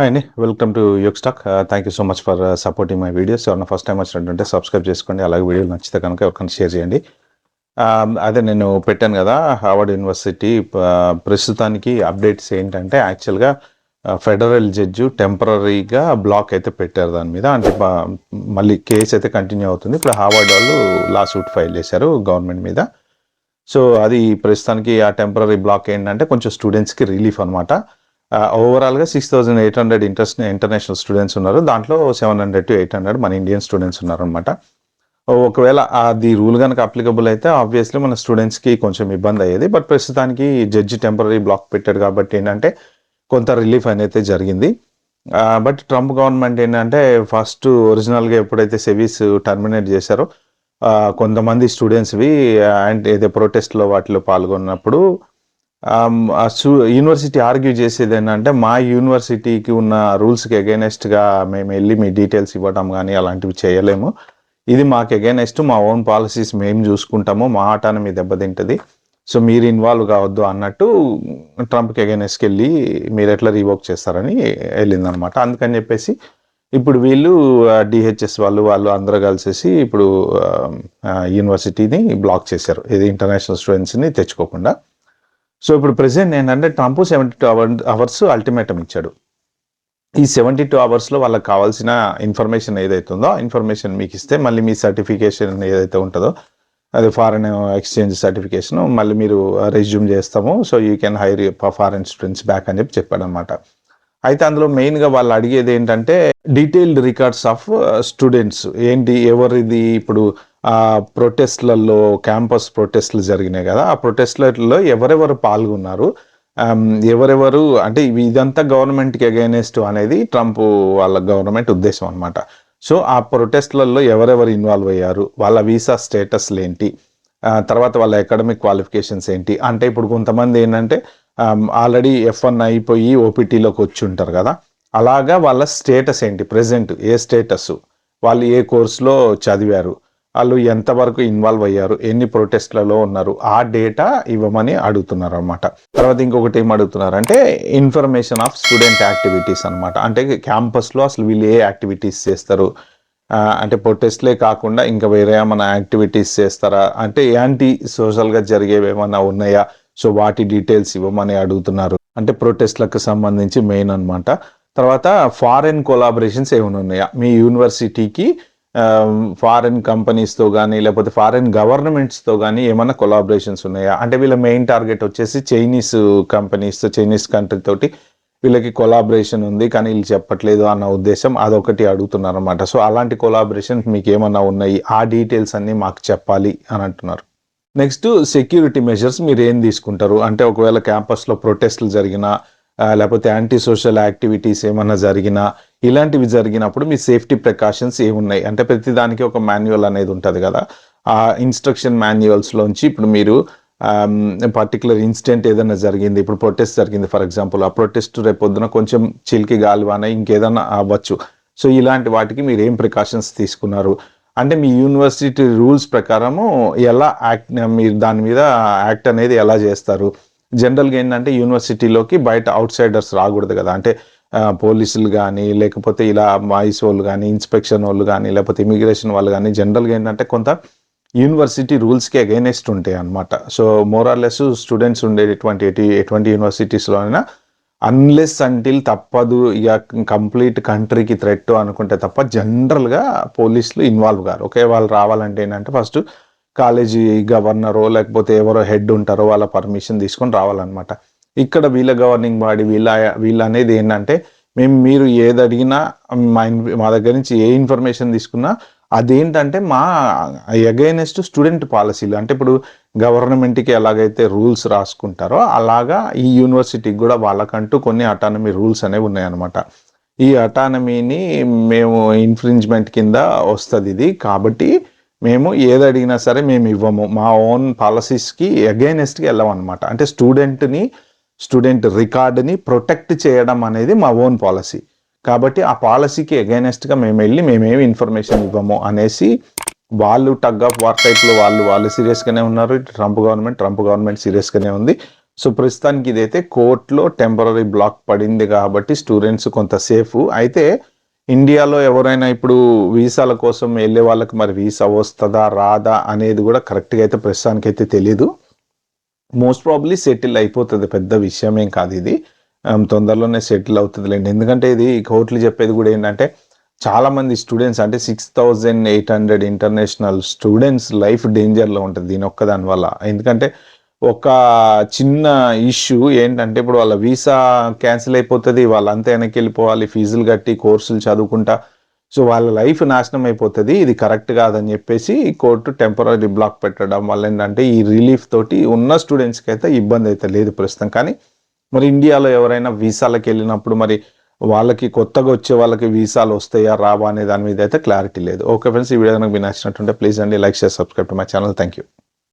Hi అండి, welcome to Yog stock. Thank you so much for supporting my videos. ఎవరైనా first time వచ్చినట్టుంటే subscribe చేసుకోండి, అలాగే వీడియోలు నచ్చితే కనుక ఎవరికైనా షేర్ చేయండి. అదే నేను పెట్టాను కదా, హార్వర్డ్ యూనివర్సిటీ ప్రస్తుతానికి అప్డేట్స్ ఏంటంటే యాక్చువల్గా ఫెడరల్ జడ్జి టెంపరీగా బ్లాక్ అయితే పెట్టారు దాని మీద. అంటే మళ్ళీ కేసు అయితే కంటిన్యూ అవుతుంది. ఇప్పుడు హార్వర్డ్ వాళ్ళు లా సూట్ ఫైల్ చేశారు గవర్నమెంట్ మీద. సో అది ప్రస్తుతానికి ఆ టెంపరీ బ్లాక్ ఏంటంటే కొంచెం స్టూడెంట్స్కి రిలీఫ్ అనమాట. ఓవరాల్గా 6,800 ఇంటర్నేషనల్ స్టూడెంట్స్ ఉన్నారు. దాంట్లో 700 to 800 మన ఇండియన్ స్టూడెంట్స్ ఉన్నారు అనమాట. ఒకవేళ అది రూల్ కనుక అప్లికబుల్ అయితే ఆబ్వియస్లీ మన స్టూడెంట్స్కి కొంచెం ఇబ్బంది అయ్యేది. బట్ ప్రస్తుతానికి జడ్జి టెంపరీ బ్లాక్ పెట్టాడు కాబట్టి ఏంటంటే కొంత రిలీఫ్ అనేది జరిగింది. బట్ ట్రంప్ గవర్నమెంట్ ఏంటంటే ఫస్ట్ ఒరిజినల్గా ఎప్పుడైతే సెవీస్ టర్మినేట్ చేశారో కొంతమంది స్టూడెంట్స్వి అండ్ ఏదో ప్రొటెస్ట్లో వాటిలో పాల్గొన్నప్పుడు యూనివర్సిటీ ఆర్గ్యూ చేసేది ఏంటంటే మా యూనివర్సిటీకి ఉన్న రూల్స్కి అగైనెస్ట్గా మేము వెళ్ళి మీ డీటెయిల్స్ ఇవ్వడం కానీ అలాంటివి చేయలేము. ఇది మాకు అగైనెస్ట్, మా ఓన్ పాలసీస్ మేము చూసుకుంటాము, మా ఆటానమీ దెబ్బతింటుంది, సో మీరు ఇన్వాల్వ్ కావద్దు అన్నట్టు ట్రంప్కి అగైనెస్ట్కి వెళ్ళి మీరు ఎట్లా రీవోక్ చేస్తారని వెళ్ళిందనమాట. అందుకని చెప్పేసి ఇప్పుడు వీళ్ళు డిహెచ్ఎస్ వాళ్ళు అందరూ కలిసేసి ఇప్పుడు యూనివర్సిటీని బ్లాక్ చేశారు, ఇది ఇంటర్నేషనల్ స్టూడెంట్స్ని తెచ్చుకోకుండా. సో ఇప్పుడు ప్రెసెంట్ ఏంటంటే ట్రంప్ 72 hours అల్టిమేటం ఇచ్చాడు. ఈ 72 hours వాళ్ళకి కావాల్సిన ఇన్ఫర్మేషన్ ఏదైతే ఉందో ఆ ఇన్ఫర్మేషన్ మీకు ఇస్తే మళ్ళీ మీ సర్టిఫికేషన్ ఏదైతే ఉంటుందో అది ఫారెన్ ఎక్స్చేంజ్ సర్టిఫికేషన్ మళ్ళీ మీరు రెజ్యూమ్ చేస్తాము, so you can hire foreign students back అని చెప్పాడు అనమాట. అయితే అందులో మెయిన్గా వాళ్ళు అడిగేది ఏంటంటే డీటెయిల్డ్ రికార్డ్స్ ఆఫ్ స్టూడెంట్స్ ఏంటి, ఎవరిది ఇప్పుడు ప్రొటెస్ట్లలో క్యాంపస్ ప్రొటెస్ట్లు జరిగినాయి కదా, ఆ ప్రొటెస్ట్లలో ఎవరెవరు పాల్గొన్నారు, ఎవరెవరు అంటే ఇదంతా గవర్నమెంట్కి అగైనెస్ట్ అనేది ట్రంప్ వాళ్ళ గవర్నమెంట్ ఉద్దేశం అనమాట. సో ఆ ప్రొటెస్ట్లలో ఎవరెవరు ఇన్వాల్వ్ అయ్యారు, వాళ్ళ వీసా స్టేటస్లు ఏంటి, తర్వాత వాళ్ళ అకాడమిక్ క్వాలిఫికేషన్స్ ఏంటి. అంటే ఇప్పుడు కొంతమంది ఏంటంటే ఆల్రెడీ F1 అయిపోయి ఓపీటీలోకి వచ్చి ఉంటారు కదా, అలాగా వాళ్ళ స్టేటస్ ఏంటి, ప్రెజెంట్ ఏ స్టేటస్, వాళ్ళు ఏ కోర్సులో చదివారు, వాళ్ళు ఎంతవరకు ఇన్వాల్వ్ అయ్యారు, ఎన్ని ప్రొటెస్ట్లలో ఉన్నారు, ఆ డేటా ఇవ్వమని అడుగుతున్నారు అనమాట. తర్వాత ఇంకొకటి ఏం అడుగుతున్నారు అంటే ఇన్ఫర్మేషన్ ఆఫ్ స్టూడెంట్ యాక్టివిటీస్ అనమాట. అంటే క్యాంపస్లో అసలు వీళ్ళు ఏ యాక్టివిటీస్ చేస్తారు, అంటే ప్రొటెస్ట్లే కాకుండా ఇంకా వేరే ఏమైనా యాక్టివిటీస్ చేస్తారా, అంటే యాంటీ సోషల్గా జరిగేవి ఏమైనా ఉన్నాయా, సో వాటి డీటెయిల్స్ ఇవ్వమని అడుగుతున్నారు. అంటే ప్రొటెస్ట్లకు సంబంధించి మెయిన్ అనమాట. తర్వాత ఫారెన్ కొలాబరేషన్స్ ఏమైనా ఉన్నాయా మీ యూనివర్సిటీకి, ఫారెన్ కంపెనీస్తో కానీ లేకపోతే ఫారెన్ గవర్నమెంట్స్తో కానీ ఏమైనా కొలాబరేషన్స్ ఉన్నాయా. అంటే వీళ్ళ మెయిన్ టార్గెట్ వచ్చేసి చైనీస్ కంపెనీస్తో, చైనీస్ కంట్రీ తోటి వీళ్ళకి కొలాబరేషన్ ఉంది కానీ వీళ్ళు చెప్పట్లేదు అన్న ఉద్దేశం, అదొకటి అడుగుతున్నారు అనమాట. సో అలాంటి కొలాబరేషన్ మీకు ఏమన్నా ఉన్నాయి, ఆ డీటెయిల్స్ అన్నీ మాకు చెప్పాలి అని అంటున్నారు. నెక్స్ట్ సెక్యూరిటీ మెజర్స్ మీరు ఏం తీసుకుంటారు అంటే ఒకవేళ క్యాంపస్లో ప్రొటెస్ట్లు జరిగినా లేకపోతే యాంటీ సోషల్ యాక్టివిటీస్ ఏమన్నా జరిగినా, ఇలాంటివి జరిగినప్పుడు మీ సేఫ్టీ ప్రికాషన్స్ ఏమున్నాయి అంటే ప్రతి దానికి ఒక మాన్యువల్ అనేది ఉంటుంది కదా, ఆ ఇన్స్ట్రక్షన్ మాన్యువల్స్లోంచి ఇప్పుడు మీరు పర్టికులర్ ఇన్సిడెంట్ ఏదైనా జరిగింది, ఇప్పుడు ప్రొటెస్ట్ జరిగింది ఫర్ ఎగ్జాంపుల్, ఆ ప్రొటెస్ట్ రేపొద్దున కొంచెం చిలికి గాలివాన ఇంకేదన్నా అవ్వచ్చు, సో ఇలాంటి వాటికి మీరు ఏం ప్రికాషన్స్ తీసుకున్నారు, అంటే మీ యూనివర్సిటీ రూల్స్ ప్రకారము ఎలా మీరు దాని మీద యాక్ట్ అనేది ఎలా చేస్తారు. జనరల్గా ఏంటంటే యూనివర్సిటీలోకి బయట అవుట్ సైడర్స్ రాకూడదు కదా, అంటే పోలీసులు కానీ లేకపోతే ఇలా వాయిస్ వాళ్ళు కానీ ఇన్స్పెక్షన్ వాళ్ళు కానీ లేకపోతే ఇమిగ్రేషన్ వాళ్ళు కానీ జనరల్గా ఏంటంటే కొంత యూనివర్సిటీ రూల్స్కి అగైనెస్ట్ ఉంటాయి అనమాట. సో మోరార్లెస్ స్టూడెంట్స్ ఎటువంటి యూనివర్సిటీస్లో అయినా అన్లెస్ అంటిల్ తప్పదు ఇక కంప్లీట్ కంట్రీకి థ్రెట్ అనుకుంటే తప్ప జనరల్గా పోలీసులు ఇన్వాల్వ్ కారు. ఓకే, వాళ్ళు రావాలంటే ఏంటంటే ఫస్ట్ కాలేజీ గవర్నరో లేకపోతే ఎవరో హెడ్ ఉంటారో వాళ్ళ పర్మిషన్ తీసుకొని రావాలన్నమాట. ఇక్కడ వీళ్ళ గవర్నింగ్ బాడీ వీళ్ళ అనేది ఏంటంటే మీరు ఏది అడిగినా మా దగ్గర నుంచి ఏ ఇన్ఫర్మేషన్ తీసుకున్నా అదేంటంటే మా అగైనెస్ట్ స్టూడెంట్ పాలసీలు. అంటే ఇప్పుడు గవర్నమెంట్కి ఎలాగైతే రూల్స్ రాసుకుంటారో అలాగా ఈ యూనివర్సిటీకి కూడా వాళ్ళకంటూ కొన్ని అటానమీ రూల్స్ అనేవి ఉన్నాయన్నమాట. ఈ అటానమీని మేము ఇన్ఫ్రింజ్మెంట్ కింద వస్తుంది ఇది, కాబట్టి మేము ఏది అడిగినా సరే మేము ఇవ్వము, మా ఓన్ పాలసీస్కి అగైనెస్ట్గా వెళ్ళామన్నమాట. అంటే స్టూడెంట్ రికార్డుని ప్రొటెక్ట్ చేయడం అనేది మా ఓన్ పాలసీ, కాబట్టి ఆ పాలసీకి అగైనెస్ట్గా మేమేమి ఇన్ఫర్మేషన్ ఇవ్వము అనేసి వాళ్ళు టగ్ ఆఫ్ వార్ టైప్లో వాళ్ళు సీరియస్గానే ఉన్నారు. ట్రంప్ గవర్నమెంట్ సీరియస్గానే ఉంది. సో ప్రస్తుతానికి ఇదైతే కోర్టులో టెంపరరీ బ్లాక్ పడింది కాబట్టి స్టూడెంట్స్ కొంత సేఫ్. అయితే ఇండియాలో ఎవరైనా ఇప్పుడు వీసాల కోసం వెళ్ళే వాళ్ళకి మరి వీసా వస్తుందా రాదా అనేది కూడా కరెక్ట్గా అయితే ప్రస్తుతానికి అయితే తెలియదు. మోస్ట్ ప్రాబ్లీ సెటిల్ అయిపోతుంది, పెద్ద విషయం ఏం కాదు ఇది. తొందరలోనే సెటిల్ అవుతుందిలేండి. ఎందుకంటే ఇది కోర్టులు చెప్పేది కూడా ఏంటంటే చాలా మంది స్టూడెంట్స్ అంటే 6,800 ఇంటర్నేషనల్ స్టూడెంట్స్ లైఫ్ డేంజర్లో ఉంటుంది దీని ఒక్కదాని వల్ల. ఎందుకంటే ఒక చిన్న ఇష్యూ ఏంటంటే ఇప్పుడు వాళ్ళ వీసా క్యాన్సిల్ అయిపోతుంది, వాళ్ళంతా వెనక్కి వెళ్ళిపోవాలి, ఫీజులు కట్టి కోర్సులు చదువుకుంటా, సో వాళ్ళ లైఫ్ నాశనం అయిపోతుంది. ఇది కరెక్ట్ కాదని చెప్పేసి కోర్టు టెంపరరీ బ్లాక్ పెట్టడం వల్ల ఏంటంటే ఈ రిలీఫ్ తోటి ఉన్న స్టూడెంట్స్కి అయితే ఇబ్బంది అయితే లేదు ప్రస్తుతం. కానీ మరి ఇండియాలో ఎవరైనా వీసాలకు వెళ్ళినప్పుడు మరి వాళ్ళకి కొత్తగా వచ్చే వాళ్ళకి వీసాలు వస్తాయా రావా అనే దాని మీద అయితే క్లారిటీ లేదు. ఓకే ఫ్రెండ్స్, ఈ వీడియో నాకు నచ్చినట్టుంటే ప్లీజ్ అండి like share subscribe to my channel. Thank you.